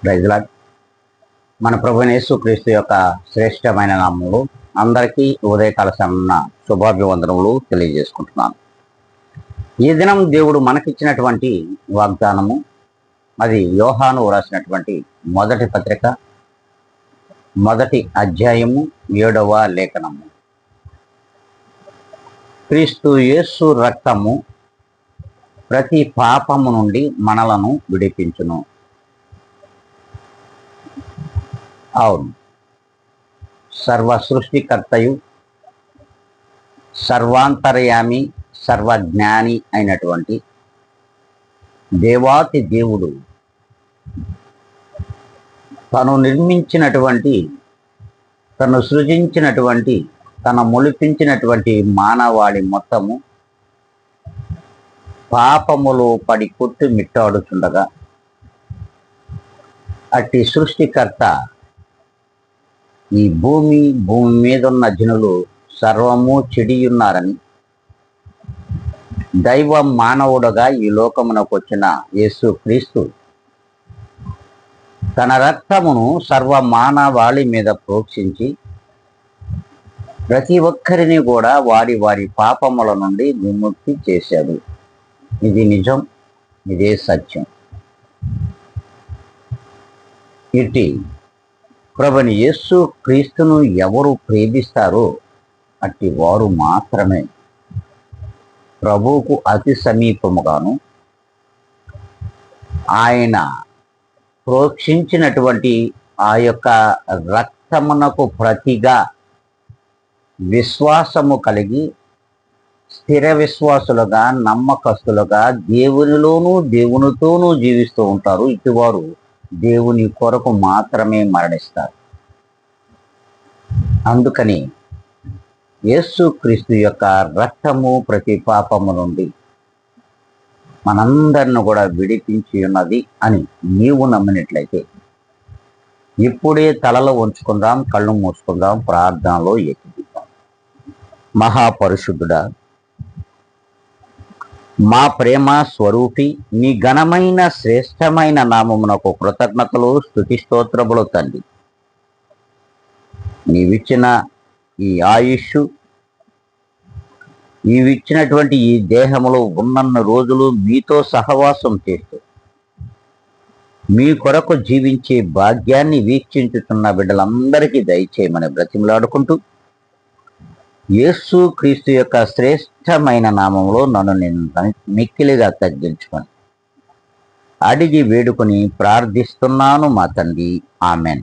Praise lord. మన ప్రభువైన యేసుక్రీస్తు యొక్క శ్రేష్టమైన నామములు అందరికీ ఉదయకాల సమయమున శుభాభివందనములు తెలియజేసుకుంటున్నాను. ఈ దినం దేవుడు మనకిచ్చినటువంటి వాగ్దానము, అది యోహాను రాసినటువంటి మొదటి పత్రిక 1వ అధ్యాయము 7వ లేఖనము. క్రీస్తు యేసు రక్తము ప్రతి పాపము నుండి మనలను విడిపించును. అవును, సర్వ సృష్టికర్తయు, సర్వాంతర్యామి, సర్వజ్ఞాని అయినటువంటి దేవాతి దేవుడు తను నిర్మించినటువంటి, తను సృజించినటువంటి, తను మొలిపించినటువంటి మానవాళి మొత్తము పాపములో పడి కొట్టు మిట్టాడుచుండగా, అట్టి సృష్టికర్త ఈ భూమి మీద ఉన్న జనులు సర్వము చెడియున్నారని దైవ మానవుడుగా ఈ లోకమునకు వచ్చిన యేసుక్రీస్తు తన రక్తమును సర్వ మానవాళి మీద ప్రోక్షించి ప్రతి ఒక్కరిని కూడా వారి వారి పాపముల నుండి విముక్తి చేశాడు. ఇది నిజం, ఇదే సత్యం. ఇటు ప్రభుని యేసు క్రీస్తును ఎవరు ప్రేమిస్తారో అట్టి వారు మాత్రమే ప్రభువుకు అతి సమీపముగాను, ఆయన ప్రోక్షించినటువంటి ఆ యొక్క రక్తమునకు ప్రతిగా విశ్వాసము కలిగి స్థిర విశ్వాసులుగా, నమ్మకస్తులుగా దేవునిలోనూ దేవునితోనూ జీవిస్తూ ఉంటారు. ఇటువారు దేవుని కొరకు మాత్రమే మరణిస్తారు. అందుకని యేసుక్రీస్తు యొక్క రక్తము ప్రతి పాపము నుండి మనందరిని కూడా విడిపించి ఉన్నది అని నీవు నమ్మినట్లయితే ఇప్పుడే తలలో ఉంచుకుందాం, కళ్ళు మూసుకుందాం, ప్రార్థనలో ఎక్కిద్దాం. మహాపరిశుద్ధుడా, మా ప్రేమ స్వరూపి, నీ ఘనమైన శ్రేష్టమైన నామమునకు కృతజ్ఞతలు, స్తుతి స్తోత్రములు తండ్రి. నీవిచ్చిన ఈ ఆయుష్, నీవిచ్చినటువంటి ఈ దేహములో ఉన్నన్న రోజులు మీతో సహవాసం చేస్తూ మీ కొరకు జీవించే భాగ్యాన్ని వీక్షించుతున్న బిడ్డలందరికీ దయచేయమని బ్రతిమలాడుకుంటూ యేసు క్రీస్తు యొక్క శ్రేష్టమైన నామంలో నన్ను నేను మిక్కిలిగా తగ్గించుకొని అడిగి వేడుకొని ప్రార్థిస్తున్నాను మా తండ్రి. ఆమెన్.